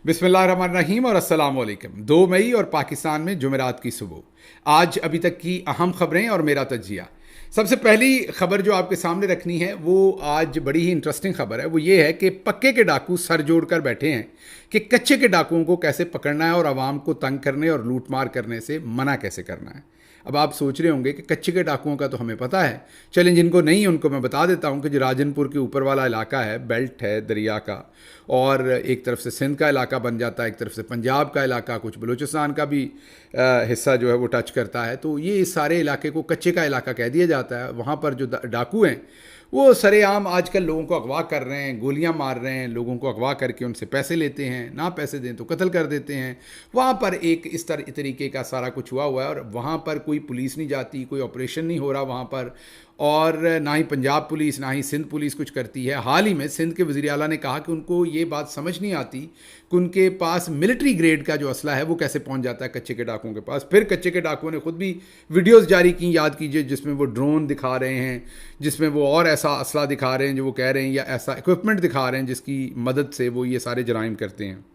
बिस्मिल्लाहिर्रहमानिर्रहीम और अस्सलाम वालेकुम। 2 मई और पाकिस्तान में जुमेरात की सुबह। आज अभी तक की अहम खबरें और मेरा तजिया। सबसे पहली खबर जो आपके सामने रखनी है वो आज बड़ी ही इंटरेस्टिंग खबर है। वो ये है कि पक्के के डाकू सर जोड़कर बैठे हैं कि कच्चे के डाकुओं को कैसे पकड़ना है और आवाम को तंग करने और लूटमार करने से मना कैसे करना है। अब आप सोच रहे होंगे कि कच्चे के डाकुओं का तो हमें पता है, चलें जिनको नहीं उनको मैं बता देता हूं कि जो राजनपुर के ऊपर वाला इलाका है, बेल्ट है दरिया का, और एक तरफ से सिंध का इलाका बन जाता है, एक तरफ से पंजाब का इलाका, कुछ बलूचिस्तान का भी हिस्सा जो है वो टच करता है। तो ये इस सारे इलाके को कच्चे का इलाका कह दिया जाता है। वहाँ पर जो डाकू हैं वो सरेआम आजकल लोगों को अगवा कर रहे हैं, गोलियां मार रहे हैं, लोगों को अगवा करके उनसे पैसे लेते हैं, ना पैसे दें तो कत्ल कर देते हैं। वहाँ पर एक इस तरीके का सारा कुछ हुआ है और वहाँ पर कोई पुलिस नहीं जाती, कोई ऑपरेशन नहीं हो रहा वहाँ पर, और ना ही पंजाब पुलिस ना ही सिंध पुलिस कुछ करती है। हाल ही में सिंध के वज़ीर आला ने कहा कि उनको ये बात समझ नहीं आती कि उनके पास मिलिट्री ग्रेड का जो असला है वो कैसे पहुंच जाता है कच्चे के डाकुओं के पास। फिर कच्चे के डाकुओं ने खुद भी वीडियोस जारी की, याद कीजिए, जिसमें वो ड्रोन दिखा रहे हैं, जिसमें वो और ऐसा असला दिखा रहे हैं जो वो कह रहे हैं, या ऐसा इक्विपमेंट दिखा रहे हैं जिसकी मदद से वो ये सारे जराइम करते हैं।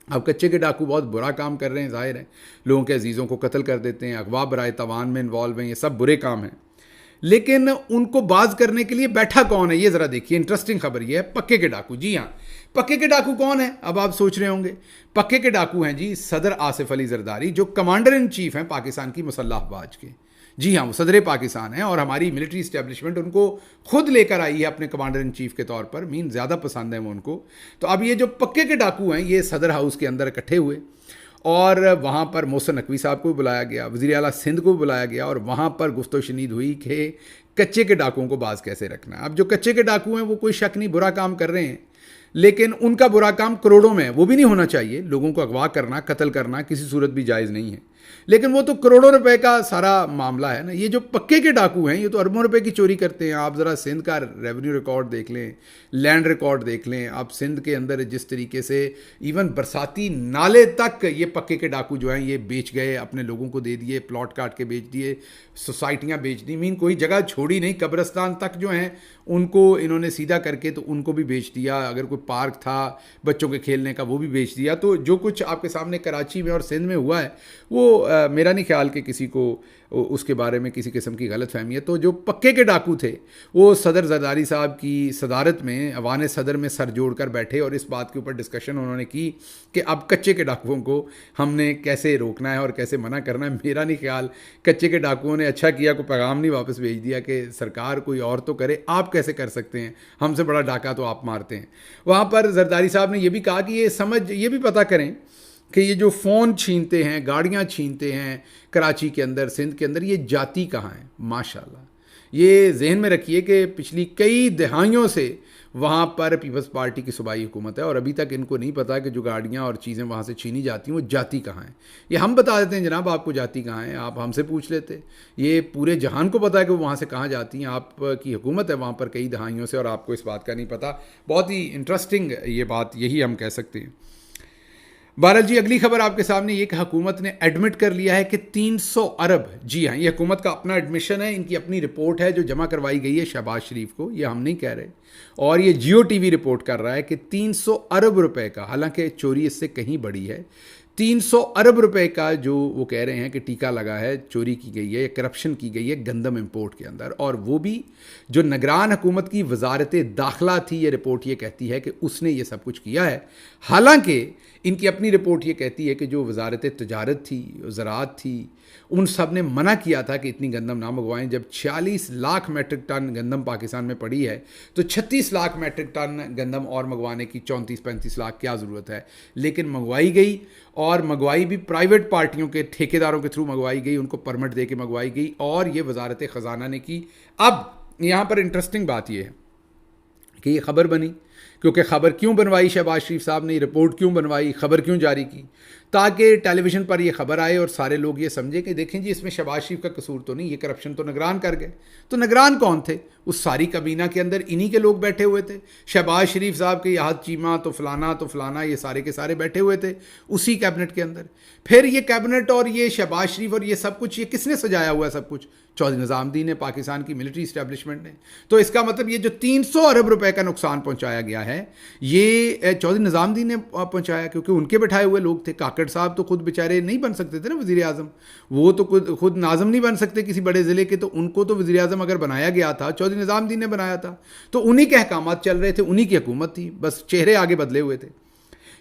अब कच्चे के डाकू बहुत बुरा काम कर रहे हैं, जाहिर है, लोगों के अजीज़ों को कत्ल कर देते हैं, अगवा बराए तवान में इन्वॉल्व हैं, ये सब बुरे काम हैं। लेकिन उनको बाज करने के लिए बैठा कौन है, ये ज़रा देखिए। इंटरेस्टिंग खबर ये है, पक्के के डाकू। जी हाँ, पक्के के डाकू कौन है, अब आप सोच रहे होंगे। पक्के के डाकू हैं जी सदर आसिफ अली जरदारी, जो कमांडर इन चीफ हैं पाकिस्तान की मुसल्लह अफवाज के। जी हाँ, वो सदर पाकिस्तान है और हमारी मिलिट्री इस्टेब्लिशमेंट उनको खुद लेकर आई है अपने कमांडर इन चीफ के तौर पर। मीन ज़्यादा पसंद है वो उनको। तो अब ये जो पक्के के डाकू हैं ये सदर हाउस के अंदर इकट्ठे हुए और वहाँ पर मोहसिन नकवी साहब को भी बुलाया गया, वज़ीर आला सिंध को भी बुलाया गया, और वहाँ पर गुफ्तो शनीद हुई कि कच्चे के डाकुओं को बाज कैसे रखना है। अब जो कच्चे के डाकू हैं वो कोई शक नहीं बुरा काम कर रहे हैं, लेकिन उनका बुरा काम करोड़ों में है, वो भी नहीं होना चाहिए। लोगों को अगवा करना, कत्ल करना किसी सूरत भी जायज़ नहीं है, लेकिन वो तो करोड़ों रुपए का सारा मामला है ना। ये जो पक्के के डाकू हैं ये तो अरबों रुपए की चोरी करते हैं। आप ज़रा सिंध का रेवेन्यू रिकॉर्ड देख लें, लैंड रिकॉर्ड देख लें। आप सिंध के अंदर जिस तरीके से इवन बरसाती नाले तक ये पक्के के डाकू जो हैं ये बेच गए, अपने लोगों को दे दिए, प्लॉट काट के बेच दिए, सोसाइटियाँ बेच दी, मीन कोई जगह छोड़ी नहीं। कब्रिस्तान तक जो हैं उनको इन्होंने सीधा करके तो उनको भी बेच दिया। अगर कोई पार्क था बच्चों के खेलने का वो भी बेच दिया। तो जो कुछ आपके सामने कराची में और सिंध में हुआ है वो मेरा नहीं ख्याल कि किसी को उसके बारे में किसी किस्म की गलत फहमी है। तो जो पक्के के डाकू थे वो सदर जरदारी साहब की सदारत में अवान सदर में सर जोड़ कर बैठे और इस बात के ऊपर डिस्कशन उन्होंने की कि अब कच्चे के डाकुओं को हमने कैसे रोकना है और कैसे मना करना है। मेरा नहीं ख्याल कच्चे के डाकुओं ने अच्छा किया, कोई पैगाम नहीं वापस भेज दिया कि सरकार कोई और तो करे, आप कैसे कर सकते हैं, हमसे बड़ा डाका तो आप मारते हैं। वहाँ पर जरदारी साहब ने यह भी कहा कि ये भी पता करें कि ये जो फ़ोन छीनते हैं, गाड़ियाँ छीनते हैं कराची के अंदर, सिंध के अंदर, ये जाती कहाँ है। माशाल्लाह, ये जहन में रखिए कि पिछली कई दहाइयों से वहाँ पर पीपल्स पार्टी की सूबाई हुकूमत है और अभी तक इनको नहीं पता कि जो गाड़ियाँ और चीज़ें वहाँ से छीनी जाती हैं वो जाती कहाँ हैं। ये हम बता देते हैं जनाब आपको जाती कहाँ है, आप हमसे पूछ लेते। ये पूरे जहान को पता है कि वो वहाँ से कहाँ जाती हैं। आपकी हुकूमत है वहाँ पर कई दहाइयों से और आपको इस बात का नहीं पता। बहुत ही इंटरेस्टिंग ये बात, यही हम कह सकते हैं। बहरहाल जी, अगली खबर आपके सामने ये कि हुकूमत ने एडमिट कर लिया है कि 300 अरब, जी हाँ, ये हुकूमत का अपना एडमिशन है, इनकी अपनी रिपोर्ट है जो जमा करवाई गई है शहबाज शरीफ को, ये हम नहीं कह रहे, और ये जियो टीवी रिपोर्ट कर रहा है कि 300 अरब रुपए का, हालांकि चोरी इससे कहीं बड़ी है, 300 अरब रुपए का जो वो कह रहे हैं कि टीका लगा है, चोरी की गई है, करप्शन की गई है गंदम इंपोर्ट के अंदर, और वो भी जो निगरान हुकूमत की वजारत दाखिला थी। ये रिपोर्ट ये कहती है कि उसने ये सब कुछ किया है। हालांकि इनकी अपनी रिपोर्ट ये कहती है कि जो वजारत तजारत थी, ज़राअत थी, उन सब ने मना किया था कि इतनी गंदम ना मंगवाएं। जब 46 लाख मैट्रिक टन गंदम पाकिस्तान में पड़ी है तो 36 लाख मैट्रिक टन गंदम और मंगवाने की 34-35 लाख क्या ज़रूरत है। लेकिन मंगवाई गई, और मंगवाई भी प्राइवेट पार्टियों के ठेकेदारों के थ्रू मंगवाई गई, उनको परमिट दे के मंगवाई गई, और ये वजारत ख़जाना ने की। अब यहाँ पर इंटरेस्टिंग बात यह है कि ये खबर बनी, क्योंकि खबर क्यों बनवाई शहबाज शरीफ साहब ने, रिपोर्ट क्यों बनवाई, खबर क्यों जारी की, ताकि टेलीविज़न पर ये खबर आए और सारे लोग ये समझें कि देखें जी इसमें शहबाज शरीफ का कसूर तो नहीं, ये करप्शन तो निगरान कर गए। तो निगरान कौन थे? उस सारी कबीना के अंदर इन्हीं के लोग बैठे हुए थे। शहबाज शरीफ साहब के याद चीमा तो फलाना ये सारे के सारे बैठे हुए थे उसी कैबिनेट के अंदर। फिर ये कैबिनेट और ये शहबाज शरीफ और ये सब कुछ, ये किसने सजाया हुआ है सब कुछ? चौधरी निज़ामुद्दीन ने, पाकिस्तान की मिलिट्री इस्टेब्लिशमेंट ने। तो इसका मतलब ये जो 300 अरब रुपए का नुकसान पहुंचाया गया है ये चौधरी निज़ामुद्दीन ने पहुंचाया, क्योंकि उनके बैठाए हुए लोग थे। काकड़ साहब तो खुद बेचारे नहीं बन सकते थे ना वज़ीर आज़म, वो तो खुद नाज़म नहीं बन सकते किसी बड़े ज़िले के, तो उनको तो वज़ीर आज़म अगर बनाया गया था चौधरी निज़ामुद्दीन ने बनाया था, तो उन्हीं के अहकामात चल रहे थे, उन्हीं की हुकूमत थी, बस चेहरे आगे बदले हुए थे।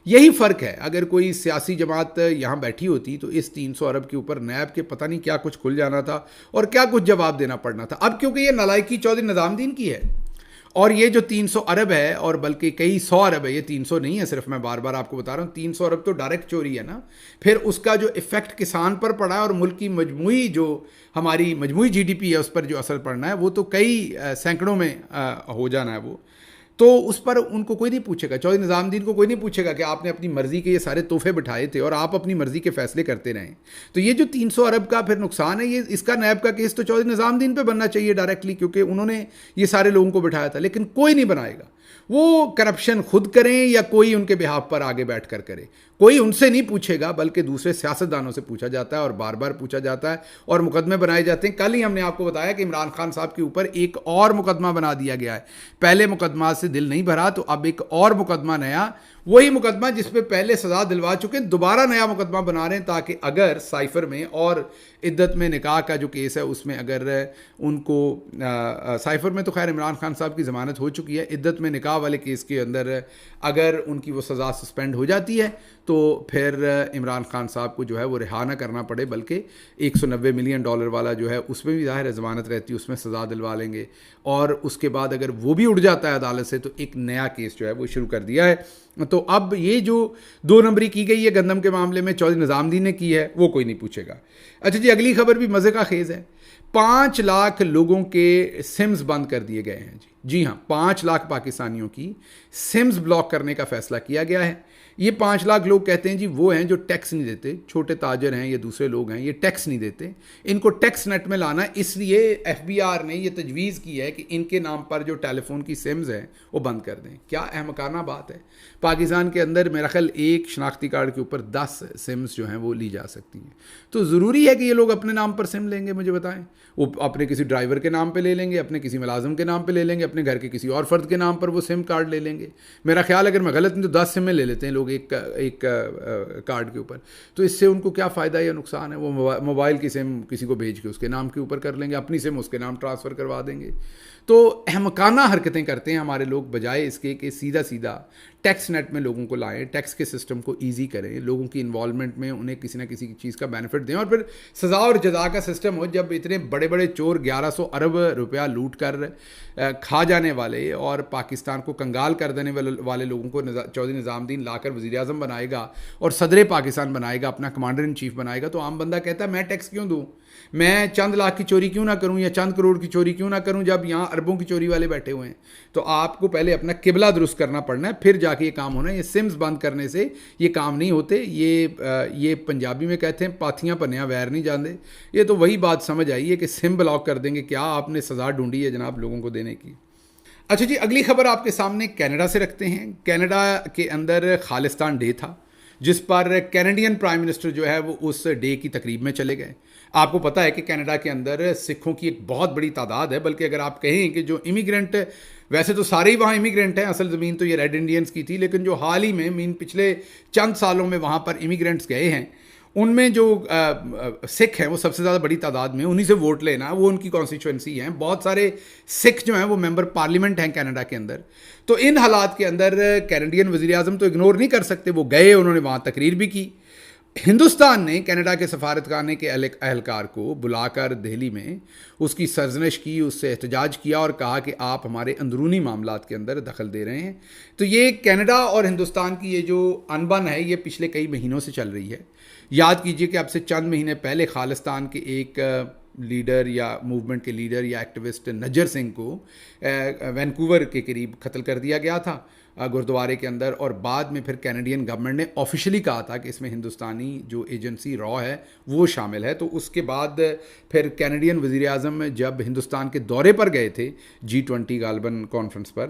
यही फ़र्क है। अगर कोई सियासी जमात यहाँ बैठी होती तो इस 300 अरब के ऊपर नैब के पता नहीं क्या कुछ खुल जाना था और क्या कुछ जवाब देना पड़ना था। अब क्योंकि ये नालायकी चौधरी निज़ामुद्दीन की है और ये जो 300 अरब है, और बल्कि कई 100 अरब है, ये 300 नहीं है सिर्फ, मैं बार बार आपको बता रहा हूँ, 300 अरब तो डायरेक्ट चोरी है ना, फिर उसका जो इफेक्ट किसान पर पड़ा है और मुल्क की मजमूई जो हमारी मजमूई जीडीपी है उस पर जो असर पड़ना है वो तो कई सैकड़ों में हो जाना है वो, तो उस पर उनको कोई नहीं पूछेगा। चौधरी निज़ामुद्दीन को कोई नहीं पूछेगा कि आपने अपनी मर्ज़ी के ये सारे तोहफे बिठाए थे और आप अपनी मर्ज़ी के फैसले करते रहें। तो ये जो 300 अरब का फिर नुकसान है, ये इसका नैब का केस तो चौधरी निज़ामुद्दीन पे बनना चाहिए डायरेक्टली, क्योंकि उन्होंने ये सारे लोगों को बिठाया था, लेकिन कोई नहीं बनाएगा। वो करप्शन खुद करें या कोई उनके बिहाफ पर आगे बैठ कर करे, कोई उनसे नहीं पूछेगा, बल्कि दूसरे सियासतदानों से पूछा जाता है और बार बार पूछा जाता है और मुकदमे बनाए जाते हैं। कल ही हमने आपको बताया कि इमरान खान साहब के ऊपर एक और मुकदमा बना दिया गया है। पहले मुकदमा से दिल नहीं भरा तो अब एक और मुकदमा नया, वही मुकदमा जिसपे पहले सजा दिलवा चुके हैं, दोबारा नया मुकदमा बना रहे हैं, ताकि अगर साइफर में और इद्दत में निकाह का जो केस है उसमें अगर उनको साइफर में तो खैर इमरान खान साहब की ज़मानत हो चुकी है, इद्दत में निकाह वाले केस के अंदर अगर उनकी वो सज़ा सस्पेंड हो जाती है तो फिर इमरान खान साहब को जो है वो रिहा ना करना पड़े, बल्कि $190 मिलियन वाला जो है उसमें भी ज़ाहिर है ज़मानत रहती है, उसमें सज़ा दिलवा लेंगे। और उसके बाद अगर वो भी उड़ जाता है अदालत से तो एक नया केस जो है वो शुरू कर दिया है। तो अब ये जो 2 नंबरी की गई है गंदम के मामले में चौधरी निज़ामुद्दीन ने की है वो कोई नहीं पूछेगा। अच्छा जी, अगली खबर भी मज़े का खेज़ है। 5 लाख लोगों के सिम्स बंद कर दिए गए हैं जी हाँ, 5 लाख पाकिस्तानियों की सिम्स ब्लॉक करने का फैसला किया गया है। ये 5 लाख लोग कहते हैं जी वो हैं जो टैक्स नहीं देते, छोटे ताजर हैं या दूसरे लोग हैं, ये टैक्स नहीं देते, इनको टैक्स नेट में लाना, इसलिए एफबीआर ने ये तजवीज़ की है कि इनके नाम पर जो टेलीफोन की सिम्स हैं वो बंद कर दें। क्या अहमकाना बात है। पाकिस्तान के अंदर मेरा ख्याल एक शनाख्ती कार्ड के ऊपर 10 सिम्स जो हैं वो ली जा सकती हैं। तो ज़रूरी है कि ये लोग अपने नाम पर सिम लेंगे? मुझे बताएं। वो अपने किसी ड्राइवर के नाम पे ले लेंगे, अपने किसी मुलाजिम के नाम पे ले लेंगे, अपने घर के किसी और फर्द के नाम पर वो सिम कार्ड ले लेंगे। मेरा ख्याल अगर मैं गलत नहीं तो 10 सिमें ले लेते हैं लोग एक कार्ड के ऊपर। तो इससे उनको क्या फ़ायदा या नुकसान है? वो मोबाइल की सिम किसी को भेज के उसके नाम के ऊपर कर लेंगे, अपनी सिम उसके नाम ट्रांसफ़र करवा देंगे। तो अहमकाना हरकतें करते हैं हमारे लोग, बजाय इसके कि सीधा सीधा टैक्स नेट में लोगों को लाएं, टैक्स के सिस्टम को ईजी करें, लोगों की इन्वॉल्वमेंट में उन्हें किसी ना किसी चीज़ का बेनिफिट दें, और फिर सज़ा और जज़ा का सिस्टम हो। जब इतने बड़े बड़े चोर 1100 अरब रुपया लूट कर खा जाने वाले और पाकिस्तान को कंगाल कर देने वाले लोगों को चौधरी निज़ामुद्दीन लाकर वज़ीर आज़म बनाएगा और सदर पाकिस्तान बनाएगा, अपना कमांडर इन चीफ बनाएगा, तो आम बंदा कहता है मैं टैक्स क्यों दूँ, मैं चंद लाख की चोरी क्यों ना करूं या चंद करोड़ की चोरी क्यों ना करूं, जब यहाँ अरबों की चोरी वाले बैठे हुए हैं। तो आपको पहले अपना किबला दुरुस्त करना पड़ना है, फिर जाके ये काम होना है। ये सिम्स बंद करने से ये काम नहीं होते। ये पंजाबी में कहते हैं पाथियाँ पन्नियाँ वैर नहीं जानते। ये तो वही बात समझ आई है कि सिम ब्लॉक कर देंगे, क्या आपने सज़ा ढूंढी है जनाब लोगों को देने की। अच्छा जी, अगली खबर आपके सामने कनाडा से रखते हैं। कनाडा के अंदर खालिस्तान डे था, जिस पर कैनेडियन प्राइम मिनिस्टर जो है वो उस डे की तकरीब में चले गए। आपको पता है कि कनाडा के अंदर सिखों की एक बहुत बड़ी तादाद है, बल्कि अगर आप कहें कि जो इमिग्रेंट, वैसे तो सारे ही वहाँ इमिग्रेंट हैं, असल ज़मीन तो ये रेड इंडियंस की थी, लेकिन जो हाल ही में पिछले चंद सालों में वहाँ पर इमिग्रेंट्स गए हैं, उनमें जो सिख हैं वो सबसे ज़्यादा बड़ी तादाद में, उन्हीं से वोट लेना, वो उनकी कॉन्स्टिट्यूंसी हैं। बहुत सारे सिख जो हैं वो मेंबर पार्लियामेंट हैं कनाडा के अंदर। तो इन हालात के अंदर कैनेडियन वज़ीर आज़म तो इग्नोर नहीं कर सकते, वो गए, उन्होंने वहाँ तकरीर भी की। हिंदुस्तान ने कनाडा के सफारतखाने के अहलकार को बुलाकर दिल्ली में उसकी सरजनश की, उससे एहतजाज किया और कहा कि आप हमारे अंदरूनी मामलात के अंदर दखल दे रहे हैं। तो ये कनाडा और हिंदुस्तान की ये जो अनबन है ये पिछले कई महीनों से चल रही है। याद कीजिए कि अब से चंद महीने पहले खालिस्तान के एक लीडर या मूवमेंट के लीडर या एक्टिविस्ट नजर सिंह को वैंकूवर के करीब कत्ल कर दिया गया था गुरुद्वारे के अंदर, और बाद में फिर कैनेडियन गवर्नमेंट ने ऑफिशियली कहा था कि इसमें हिंदुस्तानी जो एजेंसी रॉ है वो शामिल है। तो उसके बाद फिर कैनेडियन वज़ीर आज़म जब हिंदुस्तान के दौरे पर गए थे G20 गालबन कॉन्फ्रेंस पर,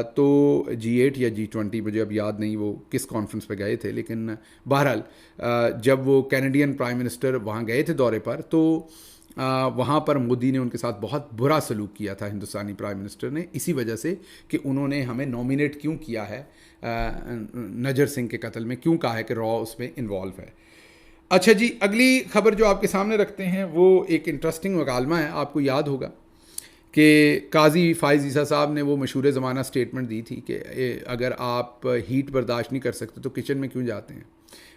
तो G8 या G20 मुझे अब याद नहीं वो किस कॉन्फ्रेंस पे गए थे, लेकिन बहरहाल जब वो कैनेडियन प्राइम मिनिस्टर वहाँ गए थे दौरे पर, तो वहाँ पर मोदी ने उनके साथ बहुत बुरा सलूक किया था हिंदुस्तानी प्राइम मिनिस्टर ने, इसी वजह से कि उन्होंने हमें नॉमिनेट क्यों किया है नजर सिंह के कत्ल में, क्यों कहा है कि रॉ उसमें इन्वॉल्व है। अच्छा जी, अगली खबर जो आपके सामने रखते हैं वो एक इंटरेस्टिंग मकालमा है। आपको याद होगा कि काजी फ़ाइज़ ईसा साहब ने वो मशहूर ज़माना स्टेटमेंट दी थी कि अगर आप हीट बर्दाश्त नहीं कर सकते तो किचन में क्यों जाते हैं।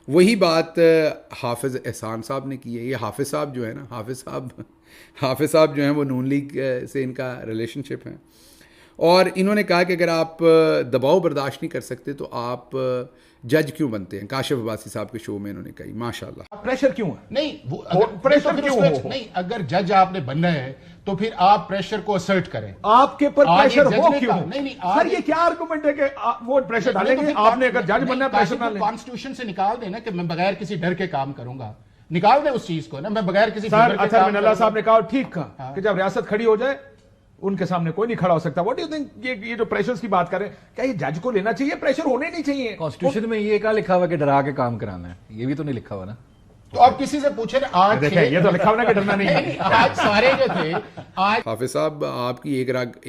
वही बात हाफिज़ एहसान साहब ने की है। ये हाफिज़ साहब जो है ना, हाफिज़ साहब जो हैं वो नून लीग से इनका रिलेशनशिप है, और इन्होंने कहा कि अगर आप दबाव बर्दाश्त नहीं कर सकते तो आप जज क्यों बनते हैं। काशिफ अब्बासी साहब के शो में इन्होंने कही, माशाल्लाह। प्रेशर क्यों है? नहीं, वो अगर प्रेशर तो क्यों हो? नहीं, अगर जज आपने बनना है तो फिर आप प्रेशर को असर्ट करें। आपके पर आज प्रेशर एक हो जज ने क्यों? कहा- नहीं, सर ये क्या आर्गुमेंट है कि वो प्रेशर डालेंगे? आपने अगर जज बनना है प्रेशर ना लें। कॉन्स्टिट्यूशन से निकाल देना कि मैं बगैर किसी डर के काम करूंगा, निकाल दे उस चीज को ना, मैं बगैर किसी सर फिक्र के अतर काम मिनल्ला साहब करूंगा। ने कहा ठीक कहा कि जब रियासत खड़ी हो जाए उनके सामने कोई नहीं खड़ा हो सकता। What do you think? ये जो प्रेशर्स की बात कर रहे हैं, क्या ये जज को लेना चाहिए? प्रेशर होने नहीं चाहिए। कॉन्स्टिट्यूशन में ये क्या लिखा हुआ कि डरा के काम कराना है? ये भी तो नहीं लिखा हुआ ना। तो आप किसी से पूछे ना, आज देखें ये तो लिखा हुआ ना कि डरना नहीं है। आज सारे जो थे, आज हाफिज़ साहब आपकी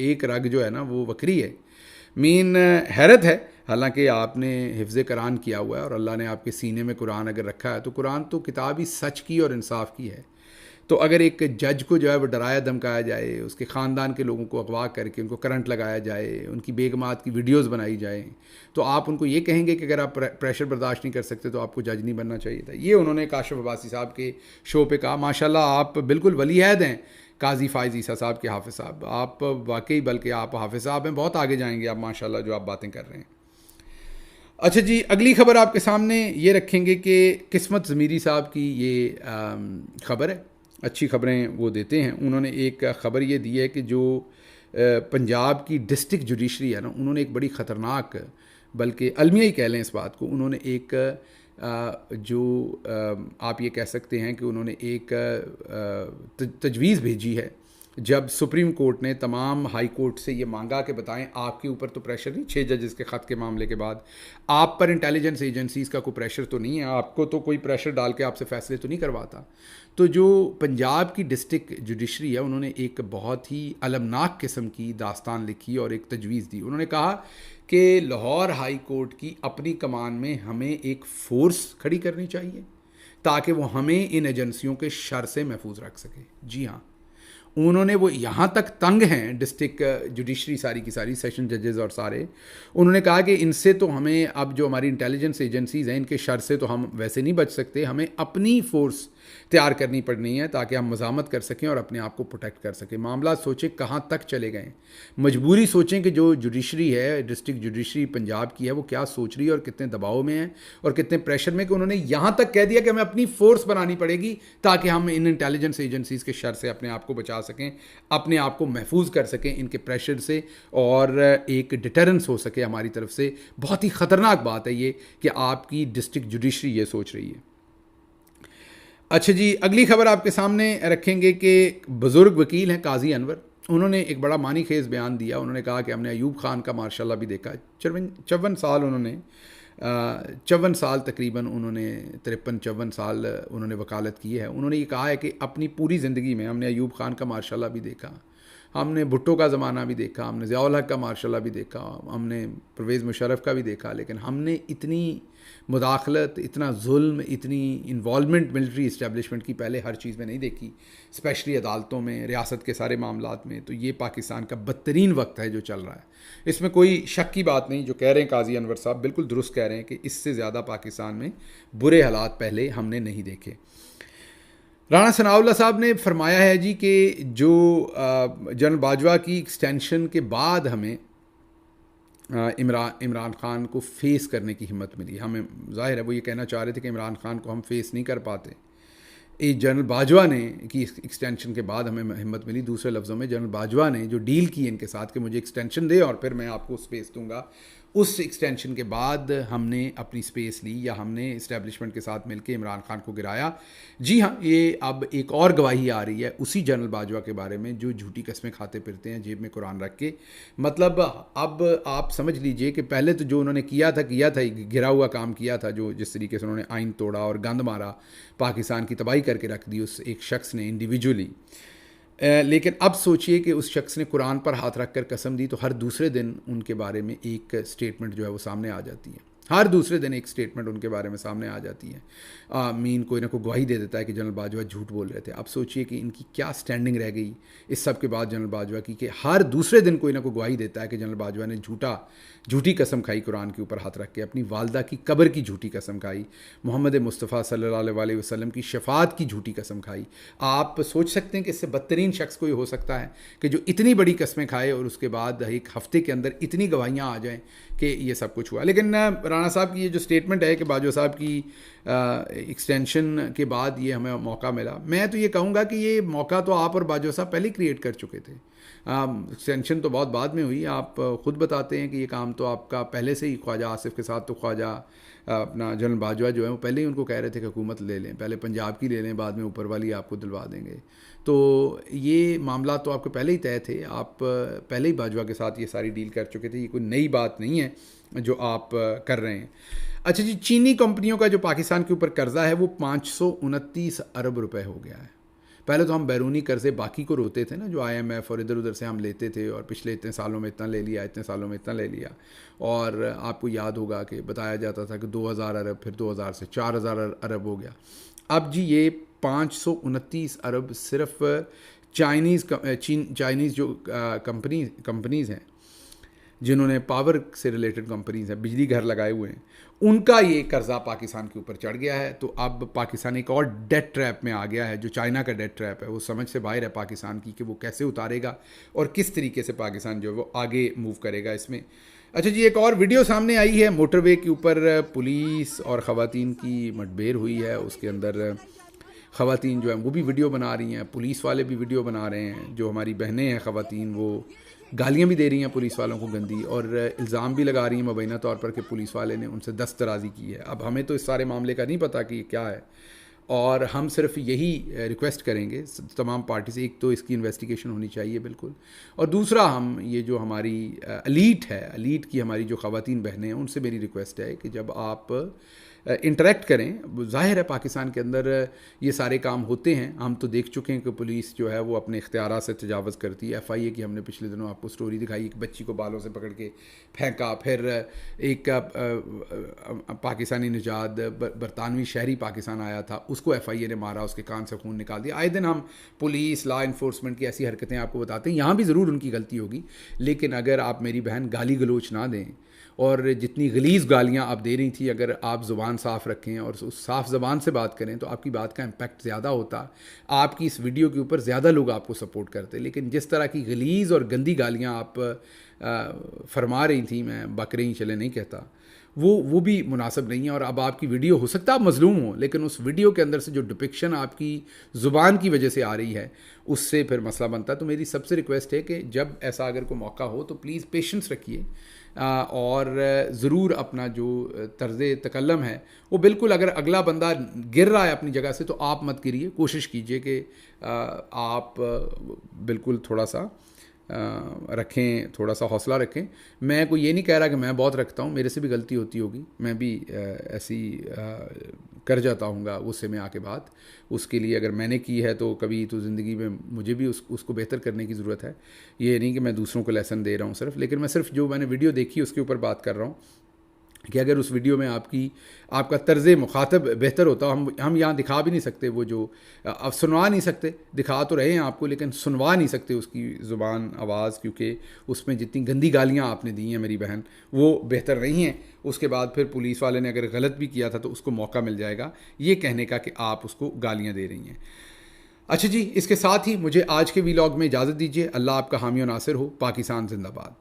एक रग जो है ना वो बकरी है। मीन हैरत है, हालांकि आपने हिफ्ज़ कुरान किया हुआ है और अल्लाह ने आपके सीने में कुरान अगर रखा है तो कुरान तो किताब ही सच की और इंसाफ की है। तो अगर एक जज को जो है वो डराया धमकाया जाए, उसके ख़ानदान के लोगों को अगवा करके उनको करंट लगाया जाए, उनकी बेगमात की वीडियोस बनाई जाए, तो आप उनको ये कहेंगे कि अगर आप प्रेशर बर्दाश्त नहीं कर सकते तो आपको जज नहीं बनना चाहिए था। ये उन्होंने काशिफ अब्बासी साहब के शो पे कहा। माशाल्लाह आप बिल्कुल वलीअहद हैं काजी फ़ाइज़ ईसा साहब के, हाफिज़ साहब आप वाकई, बल्कि आप हाफिज़ साहब हैं, बहुत आगे जाएंगे आप माशाल्लाह जो आप बातें कर रहे हैं। अच्छा जी, अगली खबर आपके सामने ये रखेंगे कि किस्मत ज़मीरी साहब की ये खबर है। अच्छी खबरें वो देते हैं। उन्होंने एक खबर ये दी है कि जो पंजाब की डिस्ट्रिक्ट जुडिशरी है ना, उन्होंने एक बड़ी ख़तरनाक, बल्कि अलमिया ही कह लें इस बात को, उन्होंने एक आप ये कह सकते हैं कि उन्होंने एक तजवीज़ भेजी है। जब सुप्रीम कोर्ट ने तमाम हाई कोर्ट से ये मांगा कि बताएं आपके ऊपर तो प्रेशर नहीं, 6 जजेस के ख़त के मामले के बाद आप पर इंटेलिजेंस एजेंसीज़ का कोई प्रेशर तो नहीं है, आपको तो कोई प्रेशर डाल के आपसे फ़ैसले तो नहीं करवाता। तो जो पंजाब की डिस्ट्रिक्ट जुडिशरी है उन्होंने एक बहुत ही अलमनाक किस्म की दास्तान लिखी और एक तजवीज़ दी। उन्होंने कहा कि लाहौर हाई कोर्ट की अपनी कमान में हमें एक फ़ोर्स खड़ी करनी चाहिए ताकि वो हमें इन एजेंसियों के शर से महफूज रख सके। जी हाँ, उन्होंने वो यहाँ तक तंग हैं डिस्ट्रिक्ट जुडिशरी सारी की सारी, सेशन जजेस और सारे, उन्होंने कहा कि इनसे तो हमें अब जो हमारी इंटेलिजेंस एजेंसीज़ हैं इनके शर से तो हम वैसे नहीं बच सकते, हमें अपनी फ़ोर्स तैयार करनी पड़नी है ताकि हम मज़ामत कर सकें और अपने आप को प्रोटेक्ट कर सकें। मामला सोचें कहाँ तक चले गए, मजबूरी सोचें कि जो जुडिशरी है, डिस्ट्रिक्ट जुडिशरी पंजाब की है, वो क्या सोच रही है और कितने दबाव में है और कितने प्रेशर में, कि उन्होंने यहाँ तक कह दिया कि हमें अपनी फ़ोर्स बनानी पड़ेगी ताकि हम इन इंटेलिजेंस एजेंसीज़ के शर से अपने आप को बचा सकें, अपने आप को महफूज कर सकें इनके प्रेशर से, और एक डिटरेंस हो सके हमारी तरफ से। बहुत ही ख़तरनाक बात है ये कि आपकी डिस्ट्रिक्ट जुडिशरी ये सोच रही है। अच्छा जी, अगली खबर आपके सामने रखेंगे कि बुज़ुर्ग वकील हैं काजी अनवर, उन्होंने एक बड़ा मानी खेज़ बयान दिया। उन्होंने कहा कि हमने अयूब खान का माशाल्लाह भी देखा, 54 साल उन्होंने 54 साल तकरीबन उन्होंने 53-54 साल उन्होंने वकालत की है। उन्होंने ये कहा है कि अपनी पूरी ज़िंदगी में हमने अयूब खान का माशाल्लाह भी देखा, हमने भुट्टो का ज़माना भी देखा, हमने ज़ियाउल हक का माशाल्लाह भी देखा, हमने परवेज़ मुशर्रफ का भी देखा, लेकिन हमने इतनी मुदाखलत, इतना जुल्म, इतनी इन्वॉल्वमेंट मिलिट्री इस्टेब्लिशमेंट की पहले हर चीज़ में नहीं देखी, स्पेशली अदालतों में, रियासत के सारे मामलात में। तो ये पाकिस्तान का बदतरीन वक्त है जो चल रहा है, इसमें कोई शक की बात नहीं। जो कह रहे हैं काजी अनवर साहब बिल्कुल दुरुस्त कह रहे हैं कि इससे ज़्यादा पाकिस्तान में बुरे हालात पहले हमने नहीं देखे। राणा सनाउल्लाह साहब ने फरमाया है जी कि जो जनरल बाजवा की एक्सटेंशन के बाद हमें इमरान खान को फेस करने की हिम्मत मिली। हमें ज़ाहिर है वो ये कहना चाह रहे थे कि इमरान खान को हम फेस नहीं कर पाते, जनरल बाजवा ने की एक्सटेंशन के बाद हमें हिम्मत मिली। दूसरे लफ्ज़ों में जनरल बाजवा ने जो डील की इनके साथ कि मुझे एक्सटेंशन दे और फिर मैं आपको स्पेस दूंगा, उस एक्सटेंशन के बाद हमने अपनी स्पेस ली या हमने इस्टेब्लिशमेंट के साथ मिलकर इमरान खान को गिराया। जी हाँ, ये अब एक और गवाही आ रही है उसी जनरल बाजवा के बारे में जो झूठी कस्में खाते फिरते हैं जेब में कुरान रख के। मतलब अब आप समझ लीजिए कि पहले तो जो उन्होंने किया था गिरा हुआ काम किया था, जो जिस तरीके से उन्होंने आइन तोड़ा और गंद मारा, पाकिस्तान की तबाही करके रख दी उस एक शख्स ने इंडिविजुअली। लेकिन अब सोचिए कि उस शख्स ने कुरान पर हाथ रख कर कसम दी, तो हर दूसरे दिन उनके बारे में एक स्टेटमेंट जो है वो सामने आ जाती है, हर दूसरे दिन एक स्टेटमेंट उनके बारे में सामने आ जाती है। मीन कोई ना कोई गवाही दे देता है कि जनरल बाजवा झूठ बोल रहे थे। अब सोचिए कि इनकी क्या स्टैंडिंग रह गई इस सब के बाद जनरल बाजवा की, कि हर दूसरे दिन कोई ना कोई गवाही देता है कि जनरल बाजवा ने झूठी कसम खाई, कुरान के ऊपर हाथ रख के अपनी वालदा की कब्र की झूठी कसम खाई, मोहम्मद मुस्तफ़ा सल्लल्लाहु अलैहि वसल्लम की शफात की झूठी कसम खाई। आप सोच सकते हैं कि इससे बदतरीन शख्स कोई हो सकता है कि जो इतनी बड़ी कस्में खाए और उसके बाद एक हफ्ते के अंदर इतनी गवाहियाँ आ जाएँ कि ये सब कुछ हुआ। लेकिन राणा साहब की ये जो स्टेटमेंट है कि बाजवा साहब की एक्सटेंशन के बाद ये हमें मौका मिला, मैं तो ये कहूँगा कि ये मौका तो आप और बाजवा साहब पहले ही क्रिएट कर चुके थे। एक्सटेंशन तो बहुत बाद में हुई। आप ख़ुद बताते हैं कि ये काम तो आपका पहले से ही, ख्वाजा आसिफ के साथ तो ख्वाजा अपना जनरल बाजवा जो है वो पहले ही उनको कह रहे थे कि हुकूमत ले लें, पहले पंजाब की ले लें, बाद में ऊपर वाली आपको दिलवा देंगे। तो ये मामला तो आपके पहले ही तय थे, आप पहले ही बाजवा के साथ ये सारी डील कर चुके थे। ये कोई नई बात नहीं है जो आप कर रहे हैं। अच्छा जी, चीनी कंपनियों का जो पाकिस्तान के ऊपर कर्जा है वो 529 अरब रुपए हो गया है। पहले तो हम बैरूनी कर्जे बाकी को रोते थे ना, जो IMF और इधर उधर से हम लेते थे, और पिछले इतने सालों में इतना ले लिया, इतने सालों में इतना ले लिया। और आपको याद होगा कि बताया जाता था कि 2000 अरब, फिर 2000 से 4000 अरब हो गया। अब जी ये 529 अरब सिर्फ चाइनीज़ जो कंपनीज़ हैं, जिन्होंने पावर से रिलेटेड कंपनीज़ हैं, बिजली घर लगाए हुए हैं, उनका ये कर्जा पाकिस्तान के ऊपर चढ़ गया है। तो अब पाकिस्तान एक और डेट ट्रैप में आ गया है, जो चाइना का डेट ट्रैप है। वो समझ से बाहर है पाकिस्तान की कि वो कैसे उतारेगा और किस तरीके से पाकिस्तान जो है वो आगे मूव करेगा इसमें। अच्छा जी, एक और वीडियो सामने आई है, मोटरवे के ऊपर पुलिस और ख़वातीन की मुठभेड़ हुई है। उसके अंदर ख़वातीन जो हैं वो भी वीडियो बना रही हैं, पुलिस वाले भी वीडियो बना रहे हैं। जो हमारी बहनें हैं ख़वातीन, वो गालियाँ भी दे रही हैं पुलिस वालों को गंदी, और इल्ज़ाम भी लगा रही हैं मुबैना तौर पर कि पुलिस वाले ने उनसे दस्तराजी की है। अब हमें तो इस सारे मामले का नहीं पता कि क्या है, और हम सिर्फ यही रिक्वेस्ट करेंगे तमाम पार्टी से, एक तो इसकी इन्वेस्टिगेशन होनी चाहिए बिल्कुल, और दूसरा हम ये जो हमारी एलीट है, एलीट की हमारी जो ख़वातीन बहनें हैं, उनसे मेरी रिक्वेस्ट है कि जब आप इंटरेक्ट करें, ज़ाहिर है पाकिस्तान के अंदर ये सारे काम होते हैं, हम तो देख चुके हैं कि पुलिस जो है वो अपने इख्तियारात से तजावज़ करती है। FIA की हमने पिछले दिनों आपको स्टोरी दिखाई, एक बच्ची को बालों से पकड़ के फेंका, फिर एक पाकिस्तानी निजाद बरतानवी शहरी पाकिस्तान आया था, उसको FIA ने मारा, उसके कान से खून निकाल दिया। आए दिन हम पुलिस लॉ इन्फोर्समेंट की ऐसी हरकतें आपको बताते हैं, यहाँ भी ज़रूर उनकी गलती होगी, लेकिन अगर आप मेरी बहन गाली गलोच ना दें, और जितनी गलीज़ गालियाँ आप दे रही थी, अगर आप ज़ुबान साफ़ रखें और उस साफ़ ज़बान से बात करें तो आपकी बात का इम्पैक्ट ज़्यादा होता, आपकी इस वीडियो के ऊपर ज़्यादा लोग आपको सपोर्ट करते। लेकिन जिस तरह की गलीज़ और गंदी गालियाँ आप फरमा रही थी, मैं बकरे चले नहीं कहता, वो भी मुनासिब नहीं है। और अब आपकी वीडियो, हो सकता है आप मजलूम हो, लेकिन उस वीडियो के अंदर से जो डिपिक्शन आपकी ज़ुबान की वजह से आ रही है, उससे फिर मसला बनता है। तो मेरी सबसे रिक्वेस्ट है कि जब ऐसा अगर कोई मौका हो तो प्लीज़ पेशेंस रखिए, और ज़रूर अपना जो तर्ज़ तकल्लम है वो बिल्कुल, अगर अगला बंदा गिर रहा है अपनी जगह से तो आप मत गिरिए, कोशिश कीजिए कि आप बिल्कुल थोड़ा सा रखें, थोड़ा सा हौसला रखें। मैं कोई ये नहीं कह रहा कि मैं बहुत रखता हूँ, मेरे से भी गलती होती होगी, मैं भी ऐसी कर जाता हूँगा गुस्से में आके बात। उसके लिए अगर मैंने की है तो कभी तो ज़िंदगी में मुझे भी उसको बेहतर करने की ज़रूरत है। ये नहीं कि मैं दूसरों को लेसन दे रहा हूँ सिर्फ, लेकिन मैं सिर्फ जो मैंने वीडियो देखी उसके ऊपर बात कर रहा हूँ कि अगर उस वीडियो में आपका तर्ज़ मुखातब बेहतर होता, हम यहाँ दिखा भी नहीं सकते, वो जो अब सुनवा नहीं सकते, दिखा तो रहे हैं आपको लेकिन सुनवा नहीं सकते उसकी ज़ुबान आवाज़, क्योंकि उसमें जितनी गंदी गालियाँ आपने दी हैं मेरी बहन, वो बेहतर नहीं हैं। उसके बाद फिर पुलिस वाले ने अगर गलत भी किया था तो उसको मौका मिल जाएगा ये कहने का कि आप उसको गालियाँ दे रही हैं। अच्छा जी, इसके साथ ही मुझे आज के वीलॉग में इजाज़त दीजिए। अल्लाह आपका हामी और नासिर हो। पाकिस्तान जिंदाबाद।